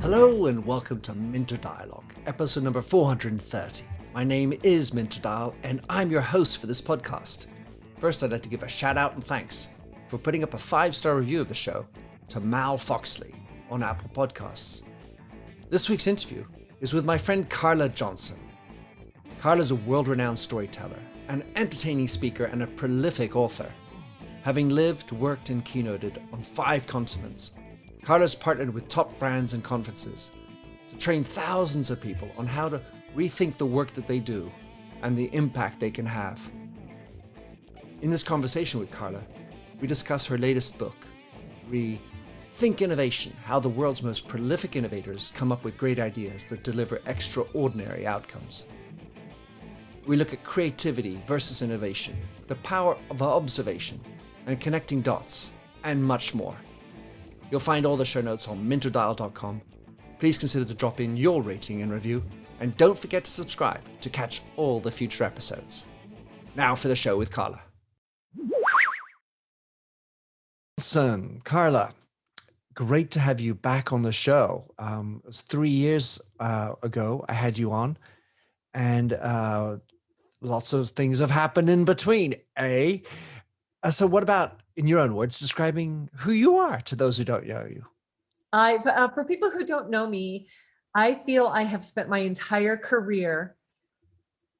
Hello and welcome to Minter Dialogue, episode number 430. My name is Minter Dial and I'm your host for this podcast. First, I'd like to give a shout out and thanks for putting up a 5-star review of the show to Mal Foxley on Apple Podcasts. This week's interview is with my friend Carla Johnson. Carla's a world-renowned storyteller, an entertaining speaker and a prolific author. Having lived, worked and keynoted on 5 continents, Carla's partnered with top brands and conferences to train thousands of people on how to rethink the work that they do and the impact they can have. In this conversation with Carla, we discuss her latest book, ReThinking Innovation, how the world's most prolific innovators come up with great ideas that deliver extraordinary outcomes. We look at creativity versus innovation, the power of observation and connecting dots, and much more. You'll find all the show notes on minterdial.com. Please consider to drop in your rating and review, and don't forget to subscribe to catch all the future episodes. Now for the show with Carla. Carla, great to have you back on the show. It was 3 years ago I had you on, and lots of things have happened in between, So what about, in your own words, describing who you are to those who don't know you? For people who don't know me, I feel I have spent my entire career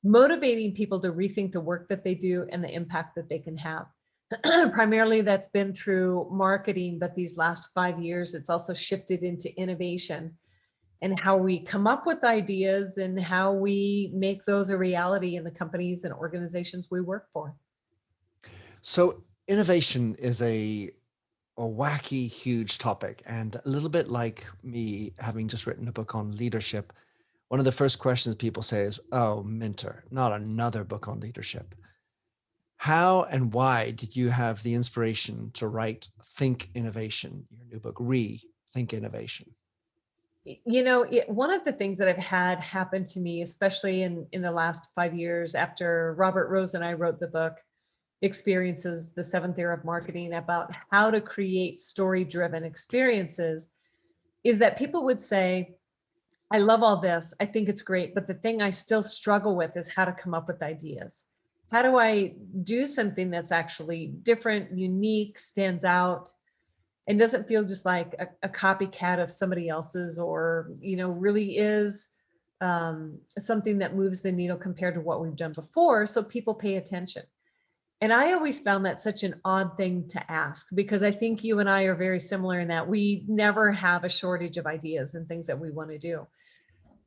motivating people to rethink the work that they do and the impact that they can have. Primarily that's been through marketing, but these last 5 years, it's also shifted into innovation and how we come up with ideas and how we make those a reality in the companies and organizations we work for. So innovation is a wacky, huge topic, and a little bit like me having just written a book on leadership. One of the first questions people say is, "Oh, Minter, not another book on leadership." How and why did you have the inspiration to write Think Innovation, your new book, ReThinking Innovation? You know, one of the things that I've had happen to me, especially in the last 5 years after Robert Rose and I wrote the book, Experiences, the 7th Era of Marketing, about how to create story-driven experiences, is that people would say, I love all this, I think it's great, but the thing I still struggle with is how to come up with ideas. How do I do something that's actually different, unique, stands out, and doesn't feel just like a copycat of somebody else's, or, really is something that moves the needle compared to what we've done before, so people pay attention. And I always found that such an odd thing to ask, because I think you and I are very similar in that we never have a shortage of ideas and things that we want to do.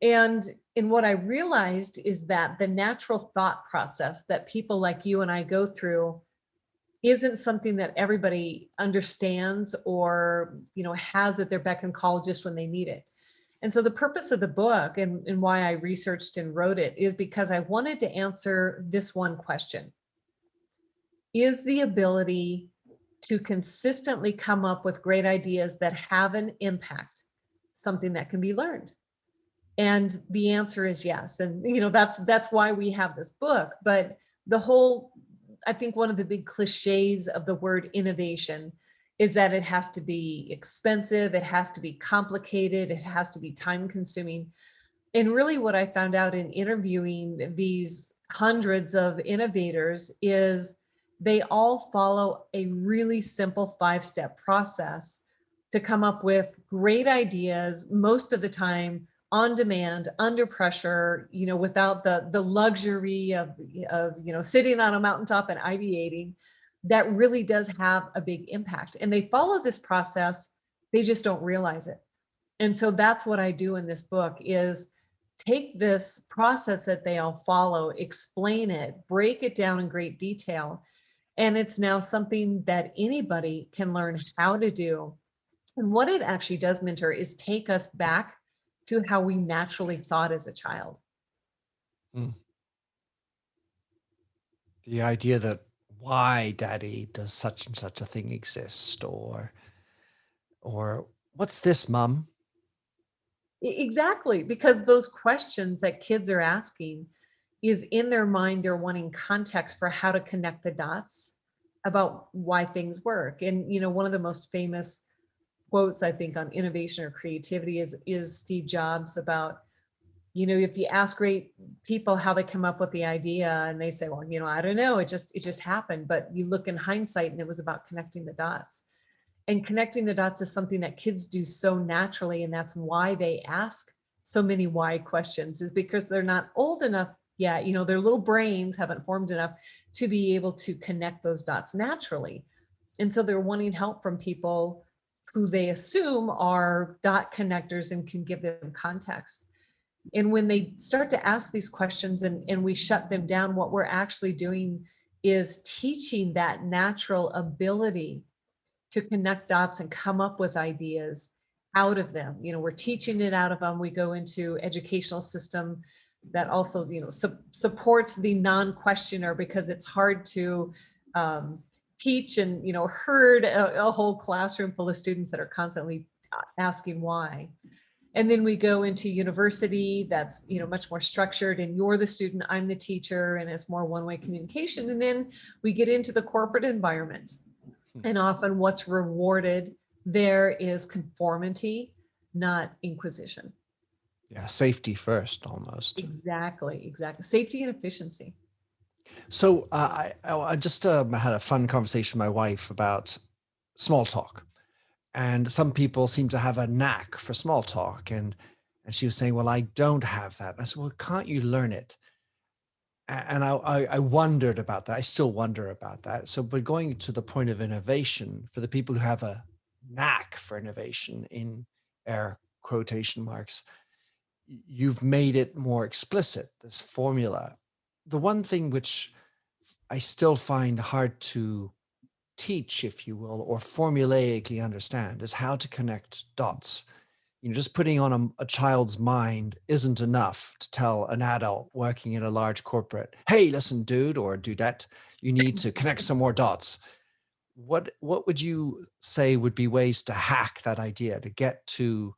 And what I realized is that the natural thought process that people like you and I go through isn't something that everybody understands or, has at their beck and call just when they need it. And so the purpose of the book and why I researched and wrote it is because I wanted to answer this one question. Is the ability to consistently come up with great ideas that have an impact something that can be learned? And the answer is yes. And that's why we have this book. But I think one of the big cliches of the word innovation is that it has to be expensive, it has to be complicated, it has to be time consuming. And really what I found out in interviewing these hundreds of innovators is they all follow a really simple 5-step process to come up with great ideas, most of the time on demand, under pressure, without the luxury of sitting on a mountaintop and ideating, that really does have a big impact. And they follow this process, they just don't realize it. And so that's what I do in this book, is take this process that they all follow, explain it, break it down in great detail. And it's now something that anybody can learn how to do. And what it actually does, Minter, is take us back to how we naturally thought as a child. The idea that why, Daddy, does such and such a thing exist, or what's this, Mom? Exactly, because those questions that kids are asking is in their mind, they're wanting context for how to connect the dots about why things work. And, one of the most famous quotes, I think, on innovation or creativity is Steve Jobs about, if you ask great people how they come up with the idea and they say, well, I don't know, it just happened. But you look in hindsight and it was about connecting the dots. And connecting the dots is something that kids do so naturally. And that's why they ask so many why questions, is because they're not old enough yet. Their little brains haven't formed enough to be able to connect those dots naturally. And so they're wanting help from people who they assume are dot connectors and can give them context. And when they start to ask these questions and we shut them down, what we're actually doing is teaching that natural ability to connect dots and come up with ideas out of them. We're teaching it out of them. We go into educational system that also, supports the non-questioner, because it's hard to teach and, herd a whole classroom full of students that are constantly asking why. And then we go into university that's, much more structured, and you're the student, I'm the teacher, and it's more one-way communication. And then we get into the corporate environment. And often what's rewarded there is conformity, not inquisition. Yeah, safety first, almost. Exactly. Safety and efficiency. So I just had a fun conversation with my wife about small talk, and some people seem to have a knack for small talk, and she was saying, "Well, I don't have that." I said, "Well, can't you learn it?" And I wondered about that. I still wonder about that. So, but going to the point of innovation, for the people who have a knack for innovation, in air quotation marks, you've made it more explicit, this formula. The one thing which I still find hard to teach, if you will, or formulaically understand, is how to connect dots. Just putting on a child's mind isn't enough to tell an adult working in a large corporate, hey, listen, dude or dudette, you need to connect some more dots. What would you say would be ways to hack that idea, to get to,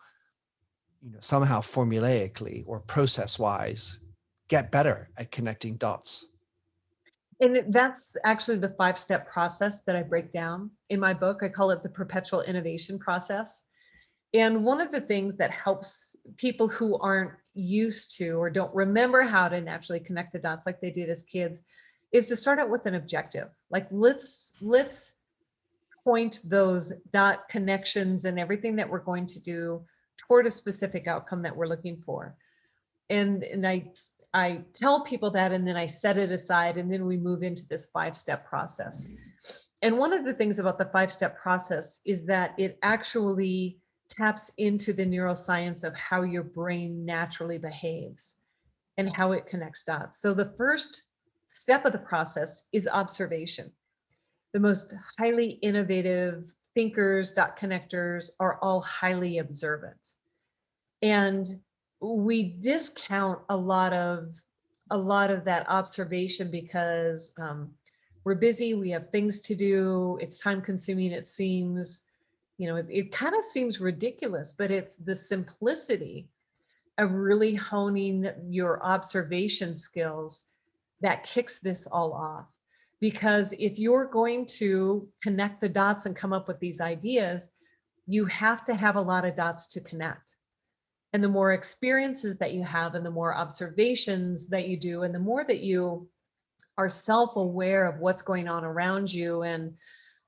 somehow formulaically or process wise, get better at connecting dots? And that's actually the 5-step process that I break down in my book. I call it the perpetual innovation process. And one of the things that helps people who aren't used to or don't remember how to naturally connect the dots like they did as kids is to start out with an objective. Like let's point those dot connections and everything that we're going to do toward a specific outcome that we're looking for. And I tell people that, and then I set it aside, and then we move into this 5-step process. And one of the things about the 5-step process is that it actually taps into the neuroscience of how your brain naturally behaves and how it connects dots. So the first step of the process is observation. The most highly innovative thinkers, dot connectors, are all highly observant. And we discount a lot of that observation because we're busy, we have things to do, it's time consuming, it seems, it kind of seems ridiculous, but it's the simplicity of really honing your observation skills that kicks this all off. Because if you're going to connect the dots and come up with these ideas, you have to have a lot of dots to connect. And the more experiences that you have, and the more observations that you do, and the more that you are self-aware of what's going on around you and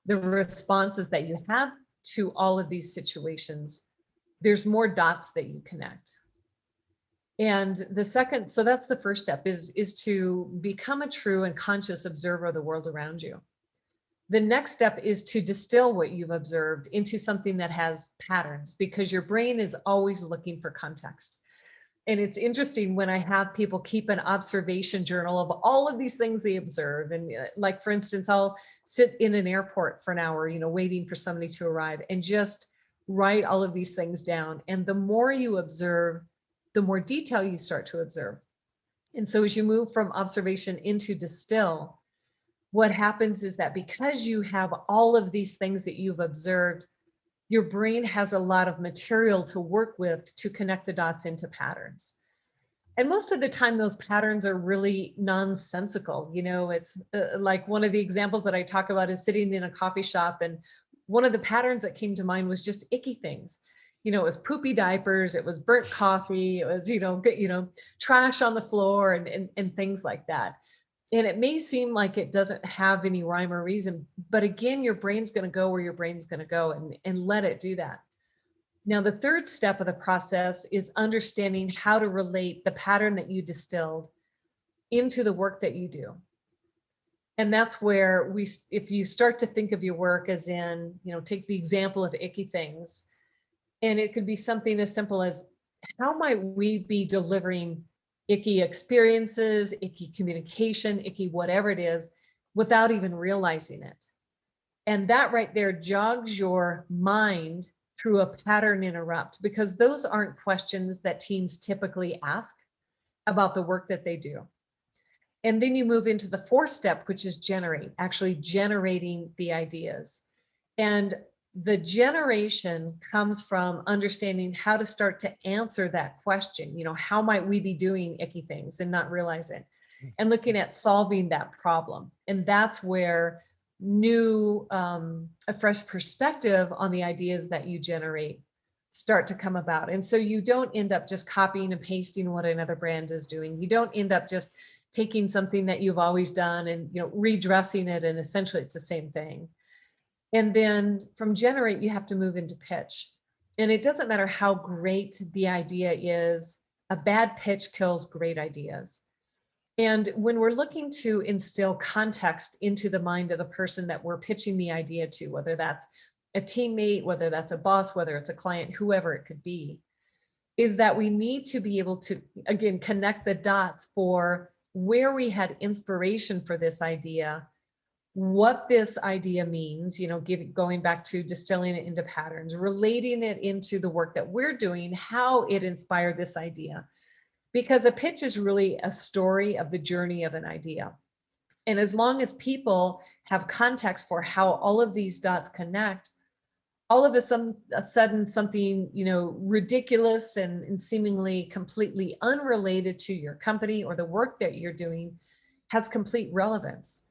the responses that you have to all of these situations, there's more dots that you connect. And the second, so that's the first step, is to become a true and conscious observer of the world around you. The next step is to distill what you've observed into something that has patterns, because your brain is always looking for context. And it's interesting when I have people keep an observation journal of all of these things they observe. And like, for instance, I'll sit in an airport for an hour, waiting for somebody to arrive, and just write all of these things down. And the more you observe, the more detail you start to observe. And so as you move from observation into distill, what happens is that because you have all of these things that you've observed, your brain has a lot of material to work with to connect the dots into patterns. And most of the time, those patterns are really nonsensical. It's like one of the examples that I talk about is sitting in a coffee shop. And one of the patterns that came to mind was just icky things. It was poopy diapers, it was burnt coffee, it was, trash on the floor and things like that. And it may seem like it doesn't have any rhyme or reason, but again, your brain's going to go where your brain's going to go and let it do that. Now, the third step of the process is understanding how to relate the pattern that you distilled into the work that you do. And that's where if you start to think of your work as in, take the example of icky things, and it could be something as simple as how might we be delivering icky experiences, icky communication, icky whatever it is, without even realizing it. And that right there jogs your mind through a pattern interrupt, because those aren't questions that teams typically ask about the work that they do. And then you move into the fourth step, which is actually generating the ideas. And the generation comes from understanding how to start to answer that question. How might we be doing icky things and not realize it? And looking at solving that problem. And that's where a fresh perspective on the ideas that you generate start to come about. And so you don't end up just copying and pasting what another brand is doing. You don't end up just taking something that you've always done and redressing it, and essentially it's the same thing. And then from generate, you have to move into pitch. And it doesn't matter how great the idea is, a bad pitch kills great ideas. And when we're looking to instill context into the mind of the person that we're pitching the idea to, whether that's a teammate, whether that's a boss, whether it's a client, whoever it could be, is that we need to be able to, again, connect the dots for where we had inspiration for this idea, what this idea means, going back to distilling it into patterns, relating it into the work that we're doing, how it inspired this idea. Because a pitch is really a story of the journey of an idea. And as long as people have context for how all of these dots connect, all of a sudden something, ridiculous and seemingly completely unrelated to your company or the work that you're doing has complete relevance.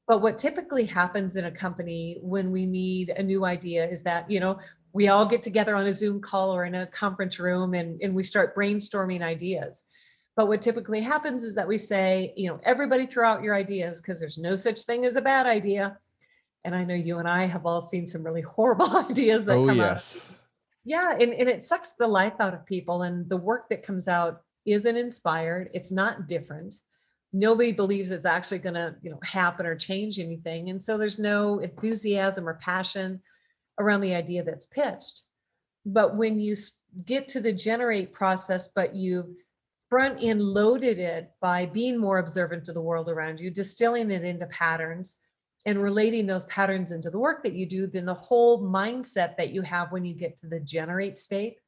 But what typically happens in a company when we need a new idea is that, we all get together on a Zoom call or in a conference room and we start brainstorming ideas. But what typically happens is that we say, everybody throw out your ideas because there's no such thing as a bad idea. And I know you and I have all seen some really horrible ideas that Oh, come out. yes. Yeah, and it sucks the life out of people. And the work that comes out isn't inspired. It's not different. Nobody believes it's actually going to, happen or change anything. And so there's no enthusiasm or passion around the idea that's pitched. But when you get to the generate process, but you've front end loaded it by being more observant to the world around you, distilling it into patterns and relating those patterns into the work that you do, then the whole mindset that you have when you get to the generate state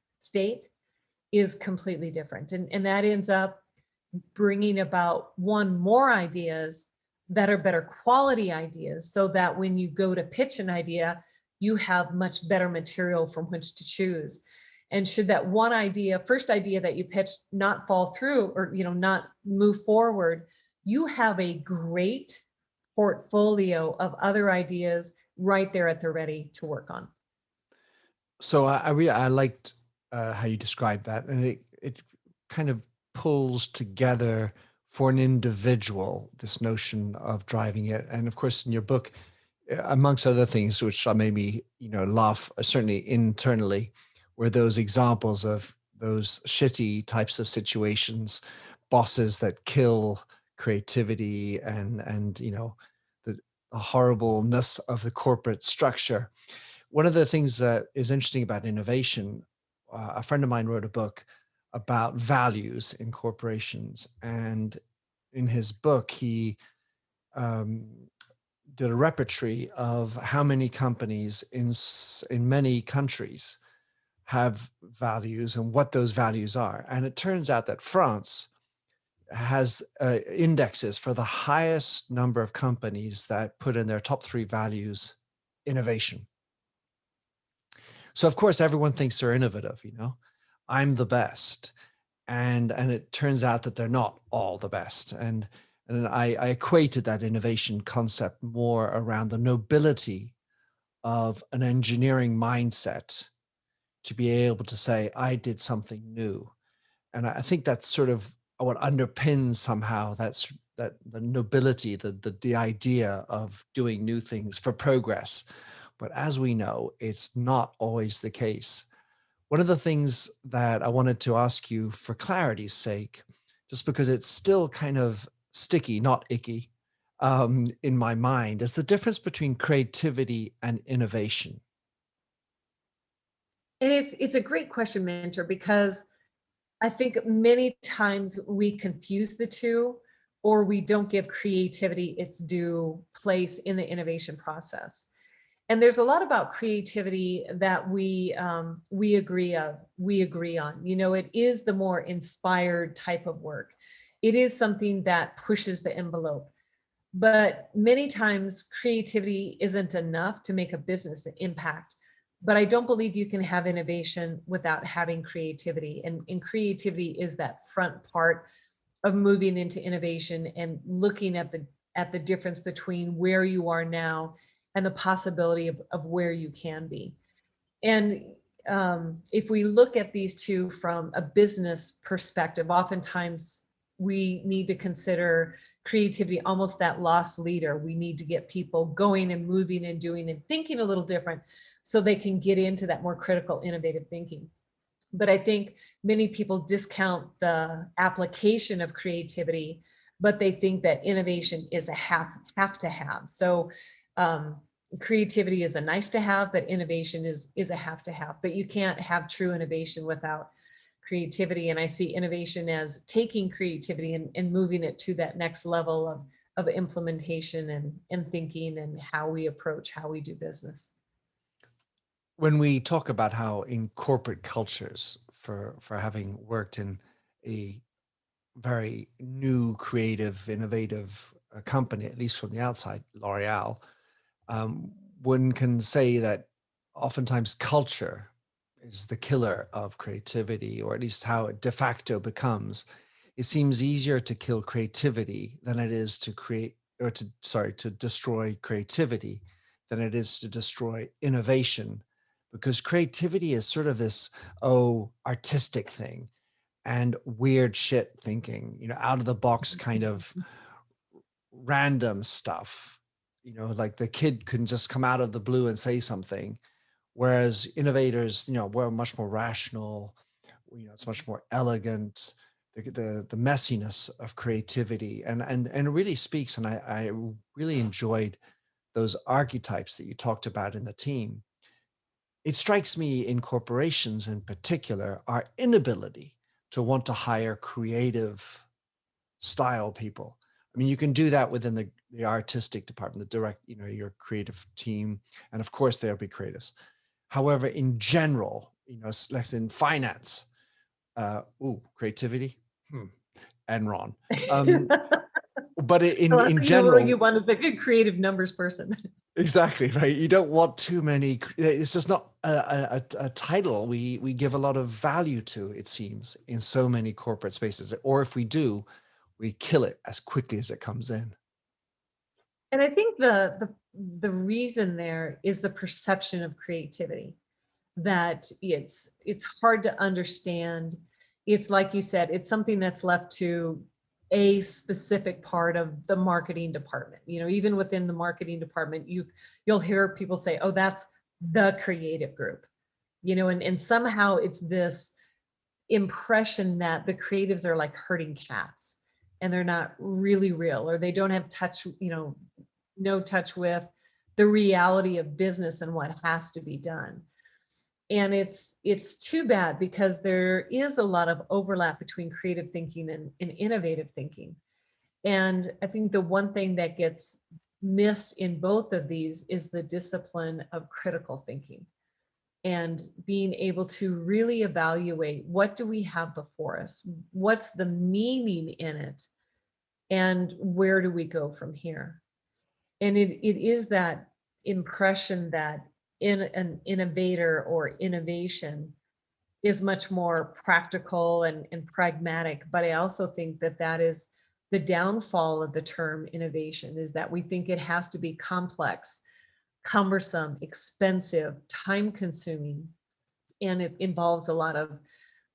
is completely different. And that ends up bringing about more ideas that are better quality ideas, so that when you go to pitch an idea, you have much better material from which to choose. And should that first idea that you pitched not fall through or, not move forward, you have a great portfolio of other ideas right there at the ready to work on. So I liked how you described that, and it kind of pulls together for an individual this notion of driving it. And of course, in your book, amongst other things, which made me laugh, certainly internally, were those examples of those shitty types of situations, bosses that kill creativity, and the horribleness of the corporate structure. One of the things that is interesting about innovation, a friend of mine wrote a book about values in corporations, and in his book he um, did a repertory of how many companies in many countries have values and what those values are. And it turns out that France has indexes for the highest number of companies that put in their top 3 values innovation. So of course everyone thinks they're innovative, I'm the best. and it turns out that they're not all the best. And I equated that innovation concept more around the nobility of an engineering mindset to be able to say, I did something new. And I think that's sort of what underpins somehow that the nobility, the idea of doing new things for progress. But as we know, it's not always the case. One of the things that I wanted to ask you for clarity's sake, just because it's still kind of sticky, not icky, in my mind, is the difference between creativity and innovation. And it's a great question, Mentor, because I think many times we confuse the two, or we don't give creativity its due place in the innovation process. And there's a lot about creativity that we agree on. You know, it is the more inspired type of work. It is something that pushes the envelope. But many times creativity isn't enough to make a business impact. But I don't believe you can have innovation without having creativity. And creativity is that front part of moving into innovation and looking at the difference between where you are now and the possibility of where you can be. And if we look at these two from a business perspective, oftentimes we need to consider creativity almost that lost leader. We need to get people going and moving and doing and thinking a little different so they can get into that more critical, innovative thinking. But I think many people discount the application of creativity, but they think that innovation is a have to have. So creativity is a nice to have, but innovation is a have to have. But you can't have true innovation without creativity. And I see innovation as taking creativity and moving it to that next level of implementation and thinking and how we approach how we do business. When we talk about how in corporate cultures, for having worked in a very new, creative, innovative company, at least from the outside, L'Oreal, one can say that oftentimes culture is the killer of creativity, or at least how it de facto becomes. It seems easier to kill creativity than it is to create, or to, sorry, to destroy creativity than it is to destroy innovation, because creativity is sort of this, oh, artistic thing and weird shit thinking, out of the box kind of random stuff. Like the kid can just come out of the blue and say something, whereas innovators, we're much more rational. It's much more elegant. The messiness of creativity, and it really speaks. And I really enjoyed those archetypes that you talked about in the team. It strikes me in corporations in particular, our inability to want to hire creative style people. I mean, you can do that within the artistic department, the direct, your creative team, and of course there'll be creatives. However, in general, like in finance, creativity, Enron. Um, but The in last in thing you general, want is a good creative numbers person. exactly right. You don't want too many. It's just not a title we give a lot of value to. It seems in so many corporate spaces, or if we do, we kill it as quickly as it comes in. And I think the reason there is the perception of creativity, that it's hard to understand. It's like you said, it's something that's left to a specific part of the marketing department. Even within the marketing department, you'll hear people say, oh, that's the creative group. And somehow it's this impression that the creatives are like herding cats and they're not really real, or they don't have touch, no touch with the reality of business and what has to be done. And it's too bad, because there is a lot of overlap between creative thinking and innovative thinking. And I think the one thing that gets missed in both of these is the discipline of critical thinking and being able to really evaluate, what do we have before us? What's the meaning in it? And where do we go from here? And it is that impression that in an innovator or innovation is much more practical and pragmatic. But I also think that that is the downfall of the term innovation, is that we think it has to be complex, cumbersome, expensive, time consuming, and it involves a lot of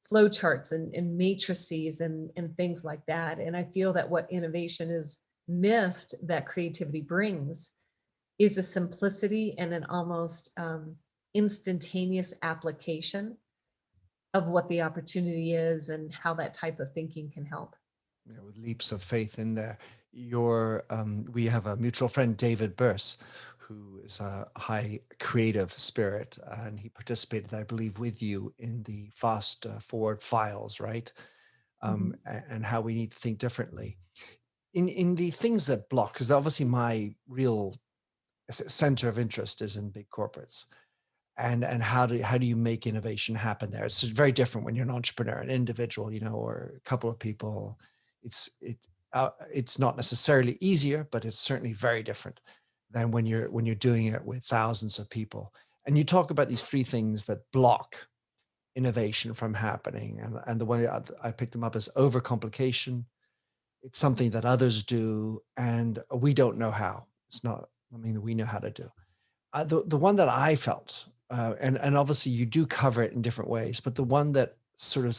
flow charts and matrices and things like that. And I feel that what innovation is missed, that creativity brings, is a simplicity and an almost instantaneous application of what the opportunity is and how that type of thinking can help. With leaps of faith in there. We have a mutual friend, David Burse, who is a high creative spirit, and he participated, I believe, with you in the fast forward files, right? Mhm. And how we need to think differently in the things that block, because obviously my real center of interest is in big corporates. And how do you make innovation happen there? It's very different when you're an entrepreneur, an individual, or a couple of people. It's not necessarily easier, but it's certainly very different than when you're doing it with thousands of people. And you talk about these three things that block innovation from happening, and the way I pick them up is overcomplication. It's something that others do, and we don't know how. It's not something that we know how to do. The one that I felt, and obviously you do cover it in different ways, but the one that sort of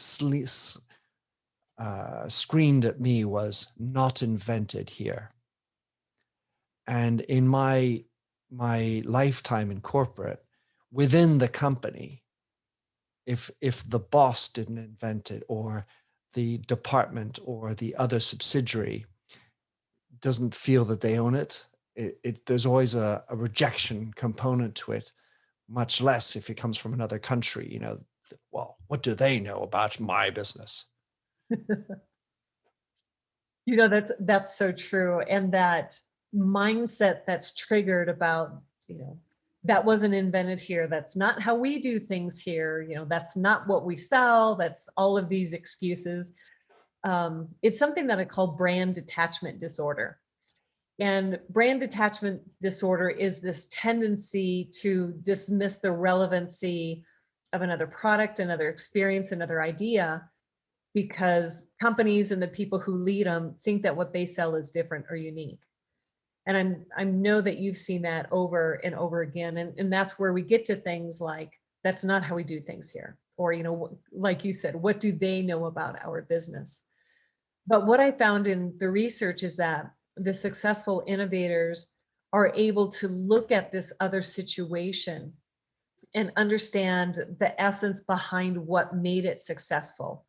screamed at me was not invented here. And in my lifetime in corporate, within the company, if the boss didn't invent it, or the department or the other subsidiary doesn't feel that they own it, there's always a rejection component to it, much less if it comes from another country. Well, what do they know about my business? That's so true. And that mindset that's triggered about, you know, that wasn't invented here. That's not how we do things here. That's not what we sell. That's all of these excuses. It's something that I call brand detachment disorder. And brand detachment disorder is this tendency to dismiss the relevancy of another product, another experience, another idea, because companies and the people who lead them think that what they sell is different or unique. And I know that you've seen that over and over again. And that's where we get to things like, that's not how we do things here. Or, like you said, what do they know about our business? But what I found in the research is that the successful innovators are able to look at this other situation and understand the essence behind what made it successful,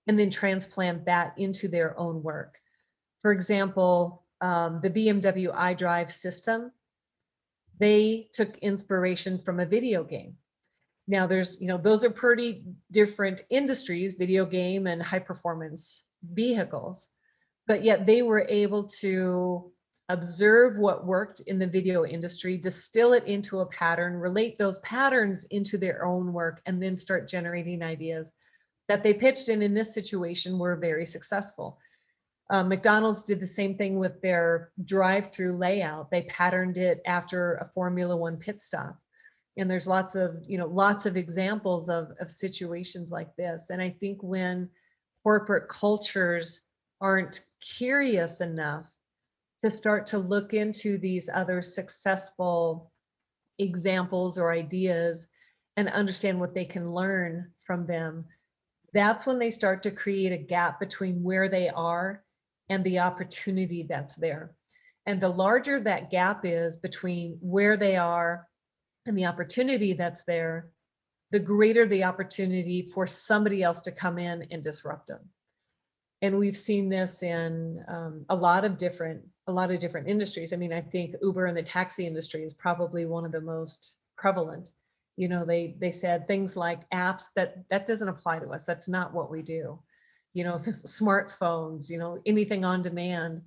and then transplant that into their own work. For example, the BMW iDrive system, they took inspiration from a video game. Now those are pretty different industries, video game and high performance vehicles, but yet they were able to observe what worked in the video industry, distill it into a pattern, relate those patterns into their own work, and then start generating ideas that they pitched in this situation were very successful. McDonald's did the same thing with their drive-through layout. They patterned it after a Formula One pit stop. And there's lots of examples of situations like this. And I think when corporate cultures aren't curious enough to start to look into these other successful examples or ideas and understand what they can learn from them, that's when they start to create a gap between where they are and the opportunity that's there. And the larger that gap is between where they are and the opportunity that's there, the greater the opportunity for somebody else to come in and disrupt them. And we've seen this in a lot of different industries. I mean, I think Uber and the taxi industry is probably one of the most prevalent. They said things like apps that doesn't apply to us. That's not what we do. Smartphones, anything on demand.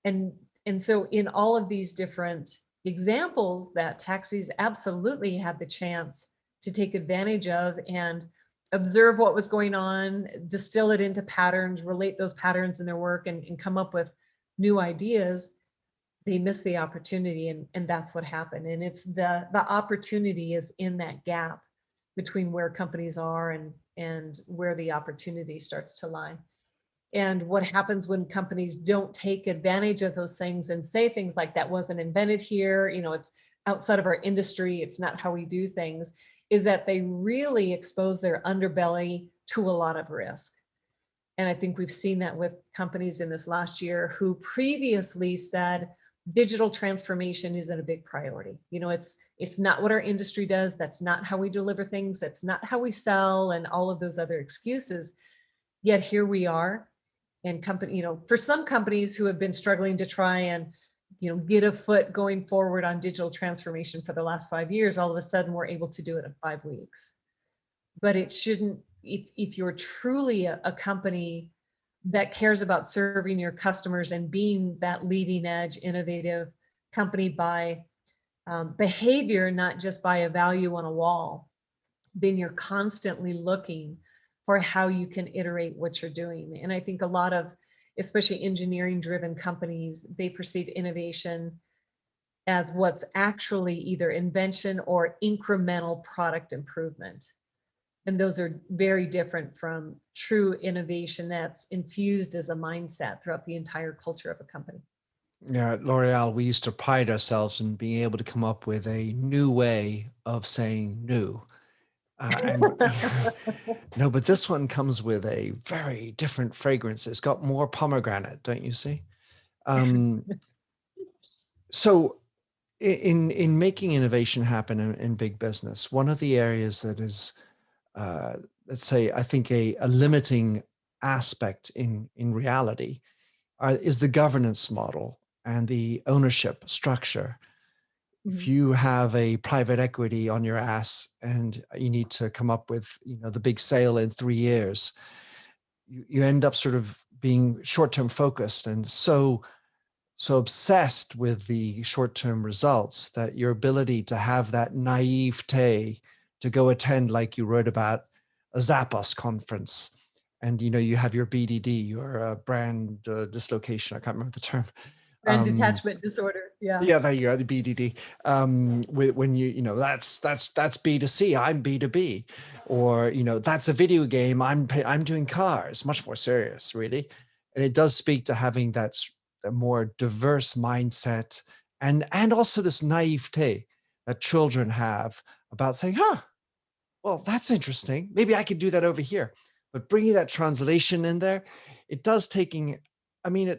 And so in all of these different examples, that taxis absolutely had the chance to take advantage of and observe what was going on, distill it into patterns, relate those patterns in their work, and come up with new ideas. They missed the opportunity, and that's what happened. And it's the opportunity is in that gap between where companies are and where the opportunity starts to lie. And what happens when companies don't take advantage of those things and say things like that wasn't invented here, it's outside of our industry, it's not how we do things, is that they really expose their underbelly to a lot of risk. And I think we've seen that with companies in this last year who previously said digital transformation isn't a big priority. It's not what our industry does. That's not how we deliver things. That's not how we sell, and all of those other excuses. Yet here we are. And for some companies who have been struggling to try and get a foot going forward on digital transformation for the last 5 years, all of a sudden we're able to do it in 5 weeks. But it shouldn't, if you're truly a company that cares about serving your customers and being that leading edge, innovative company by behavior, not just by a value on a wall, then you're constantly looking for how you can iterate what you're doing. And I think a lot of, especially engineering driven companies, they perceive innovation as what's actually either invention or incremental product improvement. And those are very different from true innovation that's infused as a mindset throughout the entire culture of a company. Yeah, at L'Oreal, we used to pride ourselves in being able to come up with a new way of saying new. And no, but this one comes with a very different fragrance. It's got more pomegranate, don't you see? Um, so in making innovation happen in big business, one of the areas that is, let's say, I think a limiting aspect in reality is the governance model and the ownership structure. If you have a private equity on your ass and you need to come up with the big sale in 3 years, you end up sort of being short-term focused and so obsessed with the short-term results that your ability to have that naivete to go attend, like you wrote about, a Zappos conference, and you have your BDD, your brand dislocation. I can't remember the term. Brand detachment disorder. Yeah. Yeah, there you are, the BDD. When that's B2C, I'm B2B, or that's a video game, I'm doing cars. Much more serious, really, and it does speak to having that a more diverse mindset and also this naivete that children have about saying, "Huh, well, that's interesting. Maybe I could do that over here." But bringing that translation in there, it does taking, I mean,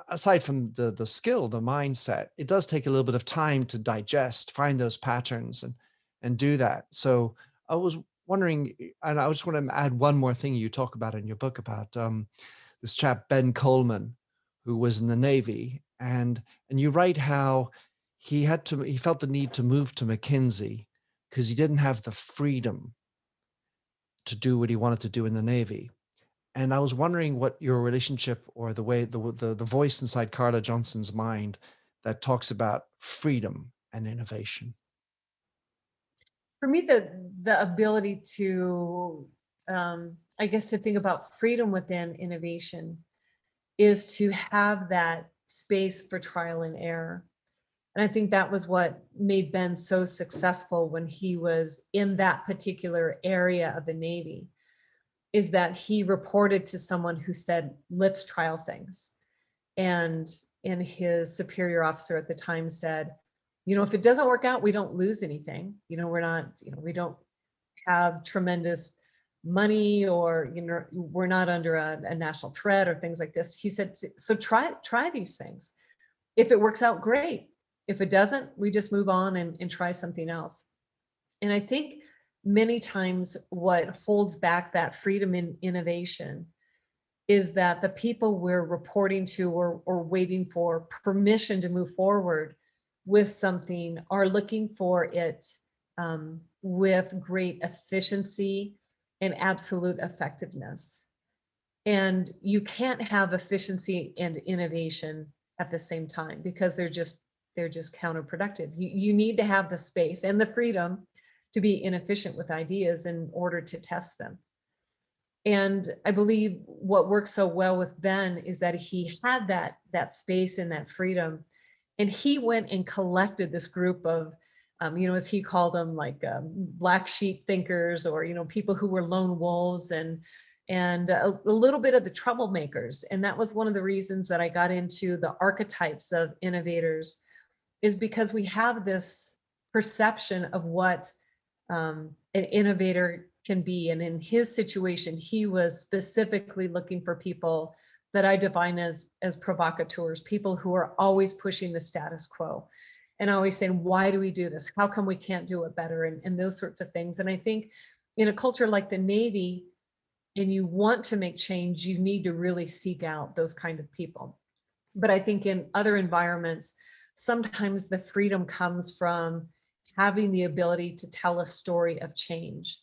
aside from the skill, the mindset, it does take a little bit of time to digest, find those patterns and do that. So I was wondering, and I just want to add one more thing you talk about in your book about this chap, Ben Coleman, who was in the Navy. And you write how he felt the need to move to McKinsey because he didn't have the freedom to do what he wanted to do in the Navy. And I was wondering what your relationship or the way the voice inside Carla Johnson's mind that talks about freedom and innovation. For me, the ability to, I guess, to think about freedom within innovation is to have that space for trial and error. And I think that was what made Ben so successful when he was in that particular area of the Navy, is that he reported to someone who said, let's trial things. And his superior officer at the time said, if it doesn't work out, we don't lose anything. We're not, we don't have tremendous money, or, we're not under a national threat or things like this. He said, so try these things. If it works out, great. If it doesn't, we just move on and try something else. And I think many times what holds back that freedom in innovation is that the people we're reporting to or waiting for permission to move forward with something are looking for it with great efficiency and absolute effectiveness. And you can't have efficiency and innovation at the same time because they're just counterproductive. You need to have the space and the freedom to be inefficient with ideas in order to test them. And I believe what works so well with Ben is that he had that space and that freedom. And he went and collected this group of as he called them, like black sheep thinkers, or people who were lone wolves, and a little bit of the troublemakers. And that was one of the reasons that I got into the archetypes of innovators, is because we have this perception of what an innovator can be. And in his situation, he was specifically looking for people that I define as provocateurs, people who are always pushing the status quo and always saying, why do we do this? How come we can't do it better? And those sorts of things. And I think in a culture like the Navy, and you want to make change, you need to really seek out those kind of people. But I think in other environments, sometimes the freedom comes from having the ability to tell a story of change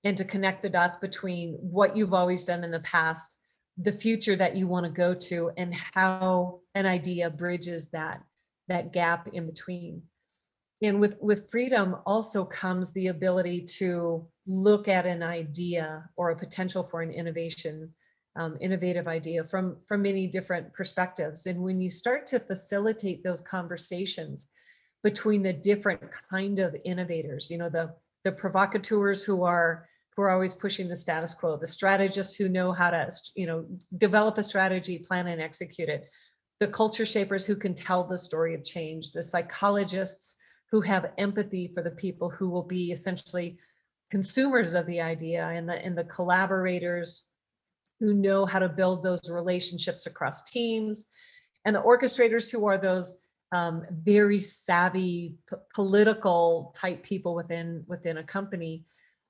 and to connect the dots between what you've always done in the past, the future that you want to go to, and how an idea bridges that gap in between. And with freedom also comes the ability to look at an idea or a potential for an innovative idea from many different perspectives. And when you start to facilitate those conversations between the different kind of innovators, the provocateurs who are always pushing the status quo, the strategists who know how to develop a strategy, plan and execute it, the culture shapers who can tell the story of change, the psychologists who have empathy for the people who will be essentially consumers of the idea, and the collaborators who know how to build those relationships across teams, and the orchestrators who are those very savvy political type people within a company.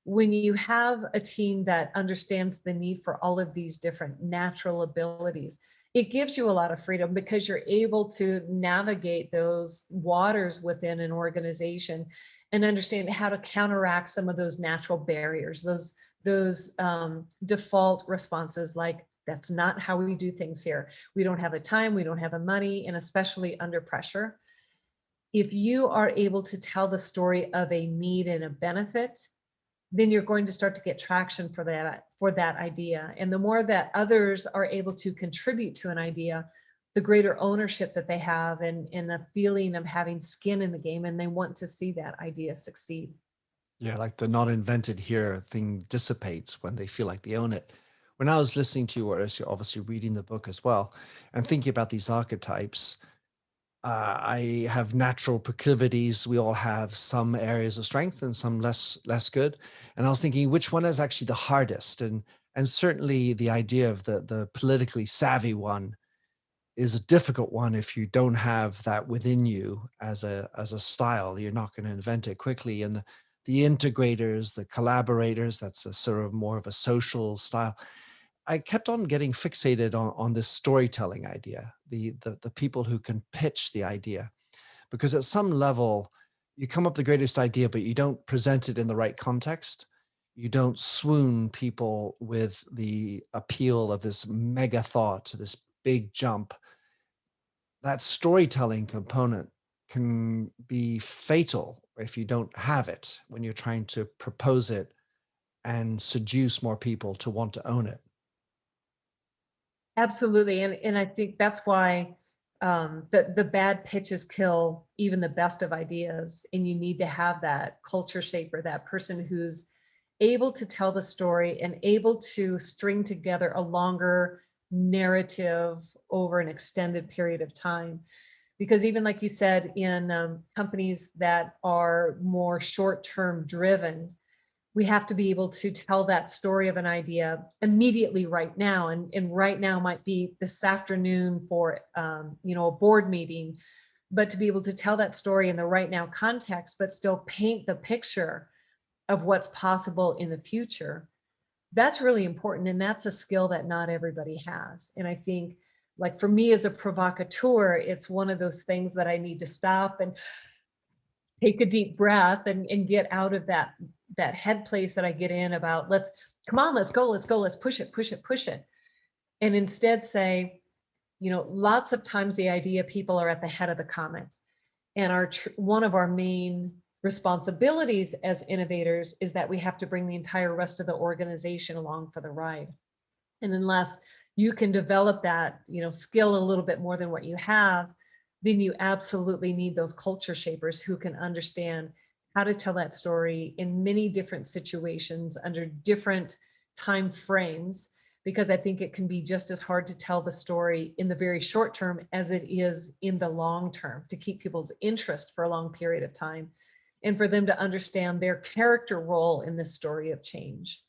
When you have a team that understands the need for all of these different natural abilities, it gives you a lot of freedom, because you're able to navigate those waters within an organization and understand how to counteract some of those natural barriers, those default responses, like, that's not how we do things here. We don't have the time, we don't have the money, and especially under pressure. If you are able to tell the story of a need and a benefit, then you're going to start to get traction for that idea. And the more that others are able to contribute to an idea, the greater ownership that they have, and a feeling of having skin in the game, and they want to see that idea succeed. Yeah, like the not invented here thing dissipates when they feel like they own it. When I was listening to you, or obviously reading the book as well, and thinking about these archetypes, I have natural proclivities. We all have some areas of strength and some less good. And I was thinking, which one is actually the hardest? And certainly the idea of the politically savvy one is a difficult one. If you don't have that within you as a style, you're not going to invent it quickly. And the integrators, the collaborators, that's a sort of more of a social style. I kept on getting fixated on this storytelling idea, the people who can pitch the idea, because at some level you come up with the greatest idea, but you don't present it in the right context. You don't swoon people with the appeal of this mega thought, this big jump. That storytelling component can be fatal if you don't have it when you're trying to propose it and seduce more people to want to own it. Absolutely. And I think that's why the bad pitches kill even the best of ideas. And you need to have that culture shaper, that person who's able to tell the story and able to string together a longer narrative over an extended period of time. Because even like you said, in companies that are more short-term driven, we have to be able to tell that story of an idea immediately right now. And right now might be this afternoon for a board meeting, but to be able to tell that story in the right now context, but still paint the picture of what's possible in the future. That's really important. And that's a skill that not everybody has. And I think, like, for me as a provocateur, it's one of those things that I need to stop and take a deep breath and get out of that head place that I get in about, let's go, let's push it. And instead say, lots of times the idea people are at the head of the comment. And one of our main responsibilities as innovators is that we have to bring the entire rest of the organization along for the ride. And unless you can develop that, skill a little bit more than what you have, then you absolutely need those culture shapers who can understand how to tell that story in many different situations under different time frames, because I think it can be just as hard to tell the story in the very short term as it is in the long term, to keep people's interest for a long period of time and for them to understand their character role in this story of change.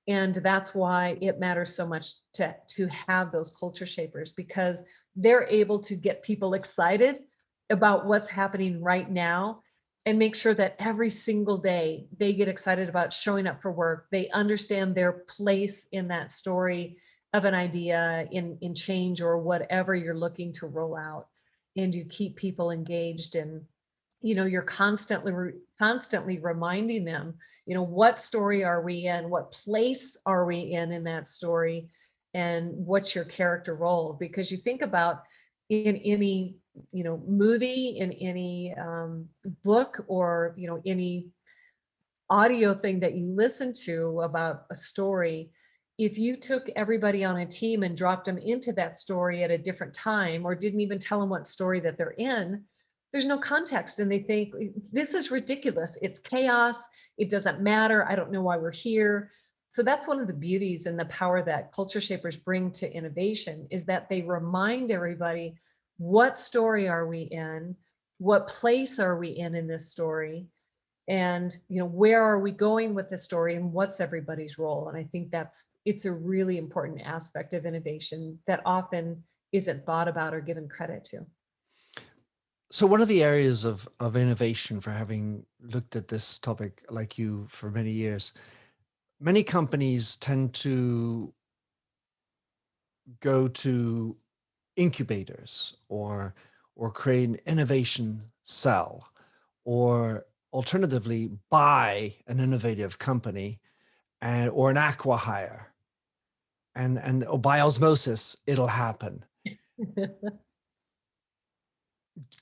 And that's why it matters so much to have those culture shapers, because they're able to get people excited about what's happening right now and make sure that every single day they get excited about showing up for work. They understand their place in that story of an idea in change or whatever you're looking to roll out. And you keep people engaged, and you're constantly reminding them, what story are we in, what place are we in that story, and what's your character role. Because you think about, in any movie, in any book, or any audio thing that you listen to about a story, if you took everybody on a team and dropped them into that story at a different time, or didn't even tell them what story that they're in, there's no context, and they think, this is ridiculous, it's chaos, it doesn't matter, I don't know why we're here. So that's one of the beauties and the power that culture shapers bring to innovation, is that they remind everybody, what story are we in, what place are we in this story, and where are we going with the story, and what's everybody's role. And I think it's a really important aspect of innovation that often isn't thought about or given credit to. So one of the areas of innovation, for having looked at this topic like you for many years, many companies tend to go to incubators or create an innovation cell, or alternatively buy an innovative company and or an acqui-hire, and or by osmosis it'll happen.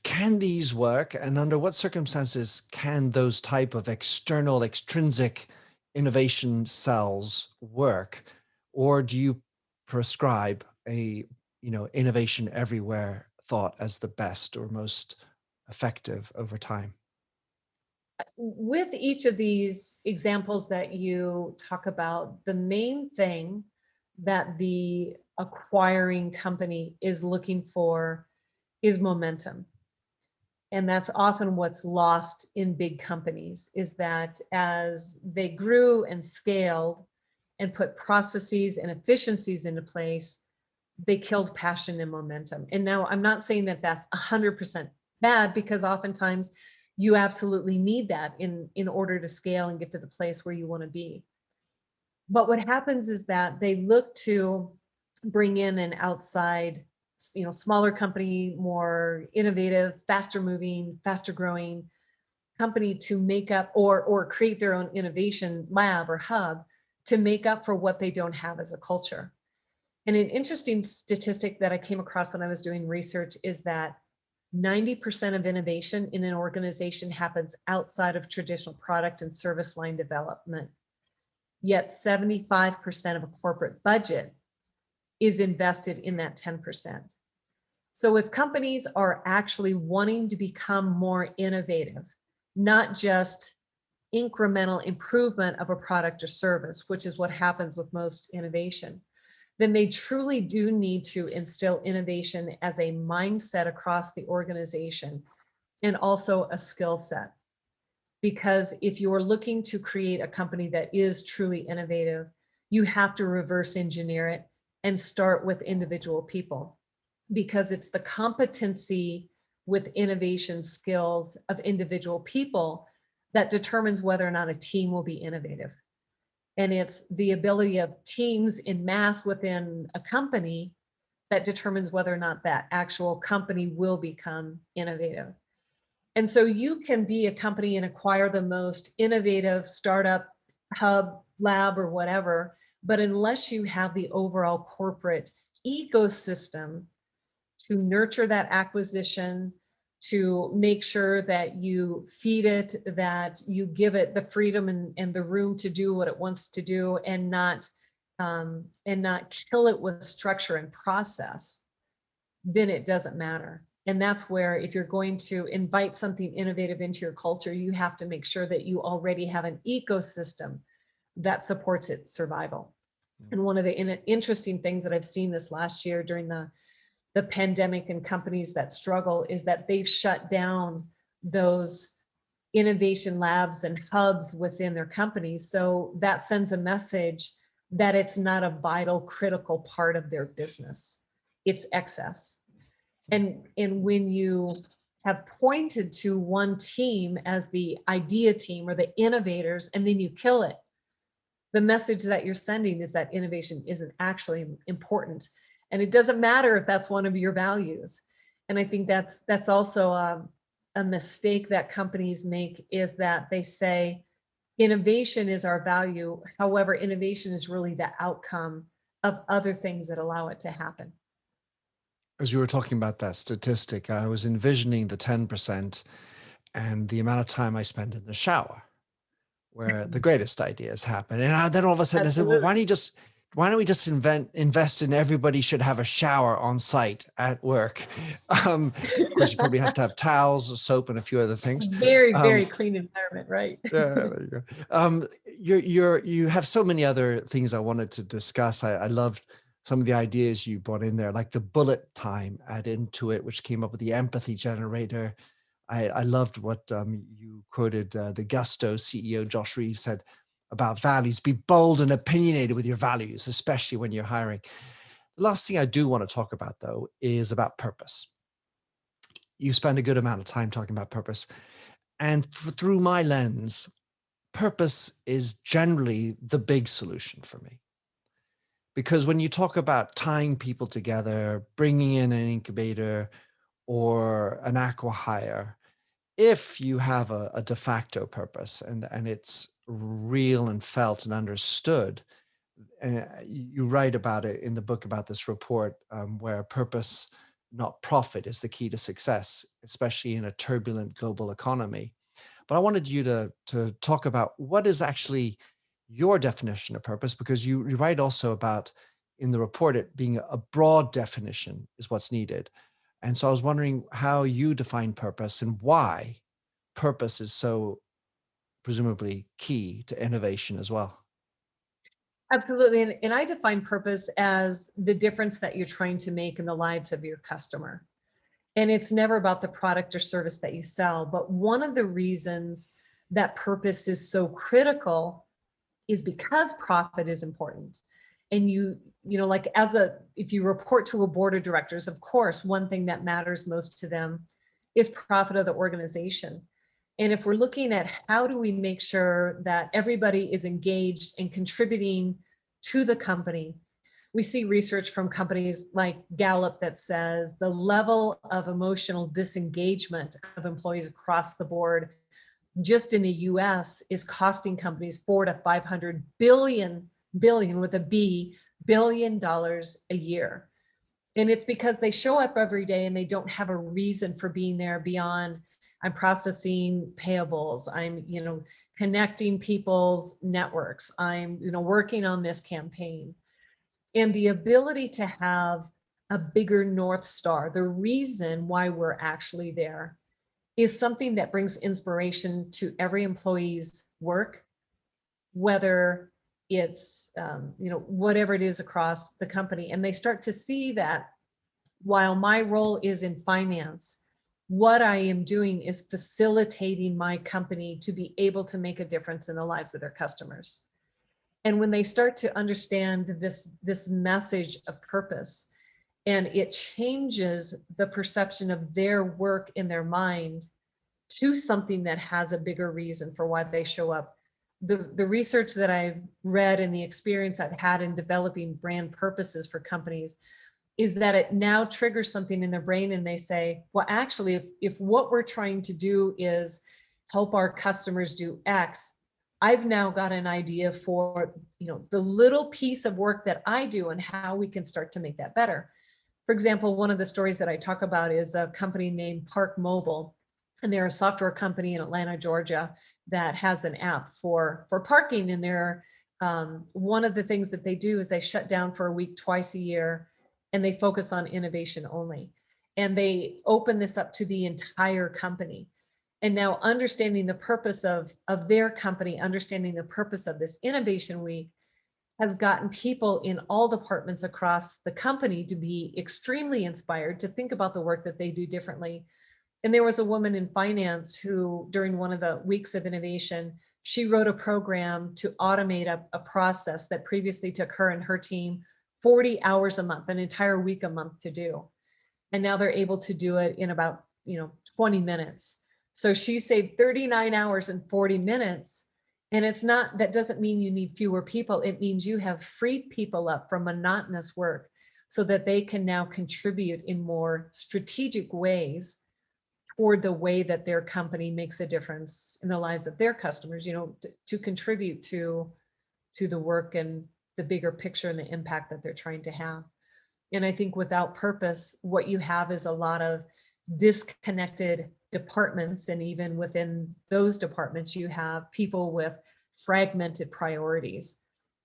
Can these work, and under what circumstances can those type of external extrinsic innovation cells work? Or do you prescribe a innovation everywhere thought as the best or most effective over time? With each of these examples that you talk about, the main thing that the acquiring company is looking for is momentum. And that's often what's lost in big companies, is that as they grew and scaled and put processes and efficiencies into place, they killed passion and momentum. And now I'm not saying that that's 100% bad, because oftentimes you absolutely need that in order to scale and get to the place where you want to be. But what happens is that they look to bring in an outside, smaller company, more innovative, faster moving, faster growing company to make up, or create their own innovation lab or hub to make up for what they don't have as a culture. And an interesting statistic that I came across when I was doing research is that 90% of innovation in an organization happens outside of traditional product and service line development. Yet 75% of a corporate budget is invested in that 10%. So if companies are actually wanting to become more innovative, not just incremental improvement of a product or service, which is what happens with most innovation, then they truly do need to instill innovation as a mindset across the organization, and also a skill set. Because if you're looking to create a company that is truly innovative, you have to reverse engineer it and start with individual people, because it's the competency with innovation skills of individual people that determines whether or not a team will be innovative. And it's the ability of teams in mass within a company that determines whether or not that actual company will become innovative. And so you can be a company and acquire the most innovative startup hub, lab, or whatever, but unless you have the overall corporate ecosystem to nurture that acquisition, to make sure that you feed it, that you give it the freedom and the room to do what it wants to do, and not kill it with structure and process, then it doesn't matter. And that's where, if you're going to invite something innovative into your culture, you have to make sure that you already have an ecosystem that supports its survival. And one of the interesting things that I've seen this last year during the pandemic and companies that struggle is that they've shut down those innovation labs and hubs within their companies. So that sends a message that it's not a vital, critical part of their business. It's excess. And when you have pointed to one team as the idea team or the innovators, and then you kill it, the message that you're sending is that innovation isn't actually important. And it doesn't matter if that's one of your values. And I think that's also a mistake that companies make, is that they say innovation is our value. However, innovation is really the outcome of other things that allow it to happen. As you were talking about that statistic, I was envisioning the 10% and the amount of time I spend in the shower, where the greatest ideas happen. And then all of a sudden I said, well, Absolutely. why don't we just invest in everybody should have a shower on site at work? Of course, you probably have to have towels, soap, and a few other things. Very, Um, very clean environment, right? yeah, there you go. You have so many other things I wanted to discuss. I loved some of the ideas you brought in there, like the bullet time add into it, which came up with the empathy generator. I loved what you quoted the Gusto CEO Josh Reeves said about values: be bold and opinionated with your values, especially when you're hiring. The last thing I do want to talk about, though, is about purpose. You spend a good amount of time talking about purpose. And through my lens, purpose is generally the big solution for me. Because when you talk about tying people together, bringing in an incubator or an acqui-hire, if you have a de facto purpose and it's real and felt and understood, and you write about it in the book about this report, where purpose, not profit, is the key to success, especially in a turbulent global economy. But I wanted you to talk about what is actually your definition of purpose, because you write also about in the report it being a broad definition is what's needed. And so I was wondering how you define purpose and why purpose is so presumably key to innovation as well. Absolutely. And I define purpose as the difference that you're trying to make in the lives of your customer. And it's never about the product or service that you sell. But one of the reasons that purpose is so critical is because profit is important. And like if you report to a board of directors, of course, one thing that matters most to them is profit of the organization. And if we're looking at how do we make sure that everybody is engaged and contributing to the company, we see research from companies like Gallup that says the level of emotional disengagement of employees across the board just in the US is costing companies 400 to 500 billion with a B, $billion a year. And it's because they show up every day and they don't have a reason for being there beyond I'm processing payables, I'm connecting people's networks, I'm working on this campaign. And the ability to have a bigger North Star, the reason why we're actually there, is something that brings inspiration to every employee's work, whether it's whatever it is across the company. And they start to see that while my role is in finance, what I am doing is facilitating my company to be able to make a difference in the lives of their customers. And when they start to understand this message of purpose, and it changes the perception of their work in their mind to something that has a bigger reason for why they show up. The research that I've read and the experience I've had in developing brand purposes for companies is that it now triggers something in their brain and they say, well, actually, if what we're trying to do is help our customers do X, I've now got an idea for the little piece of work that I do and how we can start to make that better. For example, one of the stories that I talk about is a company named Park Mobile, and they're a software company in Atlanta, Georgia, that has an app for parking. And they're one of the things that they do is they shut down for a week twice a year, and they focus on innovation only. and they open this up to the entire company. And now understanding the purpose of their company, understanding the purpose of this Innovation Week has gotten people in all departments across the company to be extremely inspired to think about the work that they do differently. And there was a woman in finance who, during one of the weeks of innovation, she wrote a program to automate a process that previously took her and her team 40 hours a month, an entire week a month to do. And now they're able to do it in about 20 minutes. So she saved 39 hours and 40 minutes. And that doesn't mean you need fewer people. It means you have freed people up from monotonous work so that they can now contribute in more strategic ways toward the way that their company makes a difference in the lives of their customers, to contribute to the work and the bigger picture and the impact that they're trying to have. And I think without purpose, what you have is a lot of disconnected departments, and even within those departments, you have people with fragmented priorities.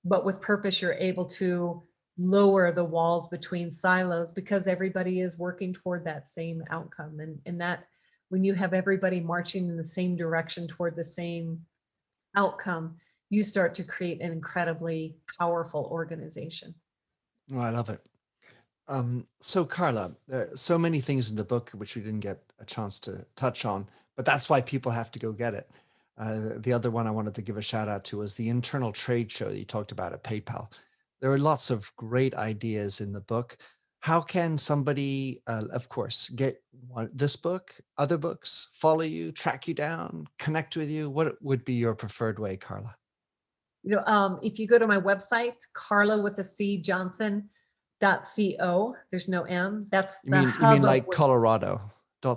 But with purpose, you're able to lower the walls between silos because everybody is working toward that same outcome. And that when you have everybody marching in the same direction toward the same outcome, you start to create an incredibly powerful organization. Oh, I love it. So Carla, there are so many things in the book which we didn't get a chance to touch on, but that's why people have to go get it. The other one I wanted to give a shout out to was the internal trade show that you talked about at PayPal. There are lots of great ideas in the book. How can somebody, of course, get this book, other books, follow you, track you down, connect with you? What would be your preferred way, Carla? If you go to my website, Carla with a C Johnson.co, there's no M. That's you mean like Colorado.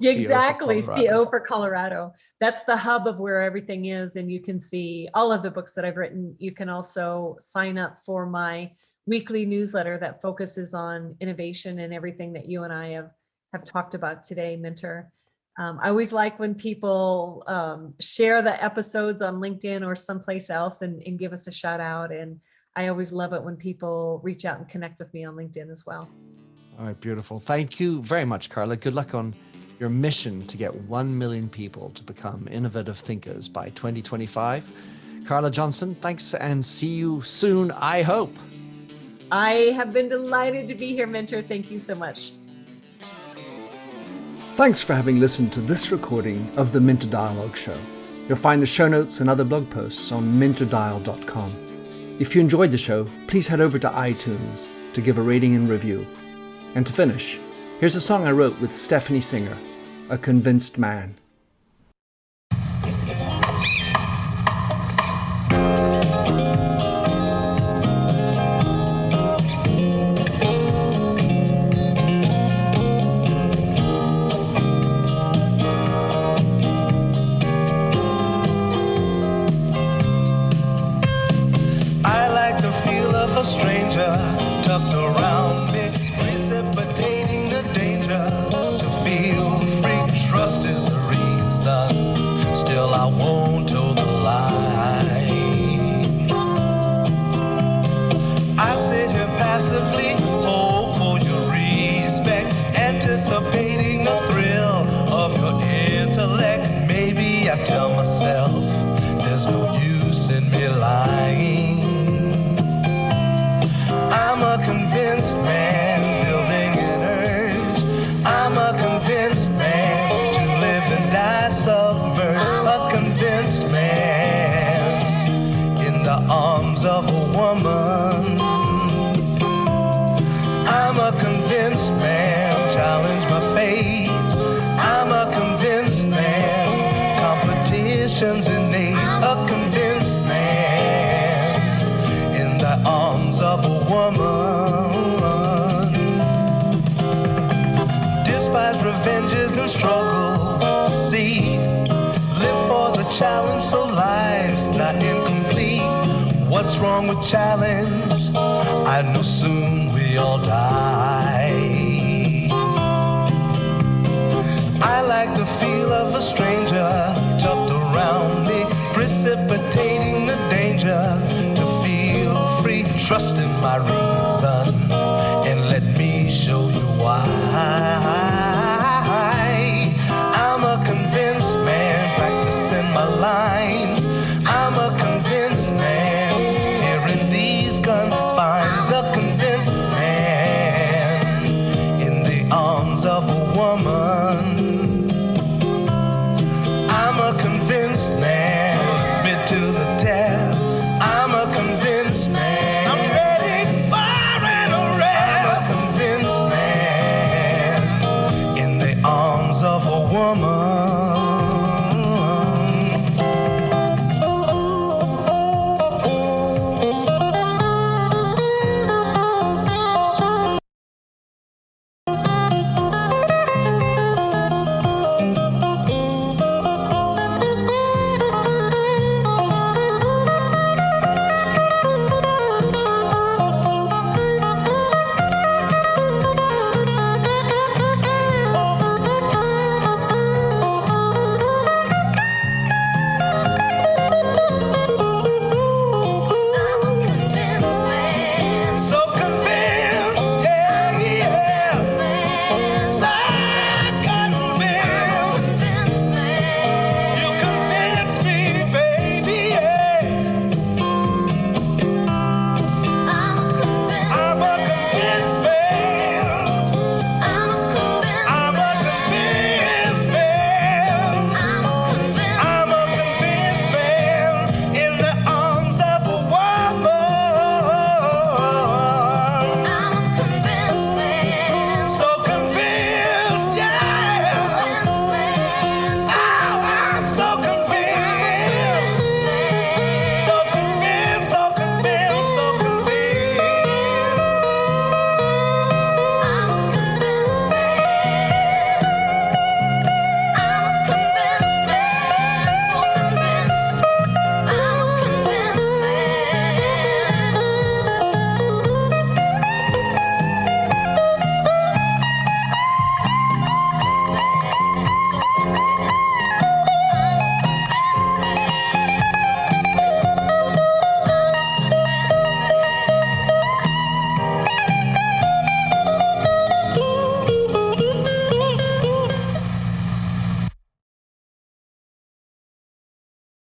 Exactly, CO for Colorado. That's the hub of where everything is, and you can see all of the books that I've written. You can also sign up for my weekly newsletter that focuses on innovation and everything that you and I have talked about today, Mentor. I always like when people share the episodes on LinkedIn or someplace else and give us a shout out. And I always love it when people reach out and connect with me on LinkedIn as well. All right, beautiful. Thank you very much, Carla. Good luck on your mission to get 1 million people to become innovative thinkers by 2025. Carla Johnson, thanks, and see you soon, I hope. I have been delighted to be here, Mentor. Thank you so much. Thanks for having listened to this recording of the Minter Dialogue Show. You'll find the show notes and other blog posts on minterdial.com. If you enjoyed the show, please head over to iTunes to give a rating and review. And to finish, here's a song I wrote with Stephanie Singer, A Convinced Man. A stranger tucked around me, precipitating the danger. To feel free, trust is the reason. Still, I won't toe the line. I sit here passively, hope for your respect, anticipating the thrill of your intellect. Maybe I tell myself there's no use in me lying. I'm a convinced man, building an urge. I'm a convinced man, to live and die submerged. A convinced man, in the arms of a woman. I'm a convinced man, challenge my fate. I'm a convinced man, competition's innate. A convinced man, in the arms of a woman. Despise revenges and struggle to see. Live for the challenge so life's not incomplete. What's wrong with challenge? I know soon we all die. I like the feel of a stranger tucked around me, precipitating the danger. To feel free, trust in my reason.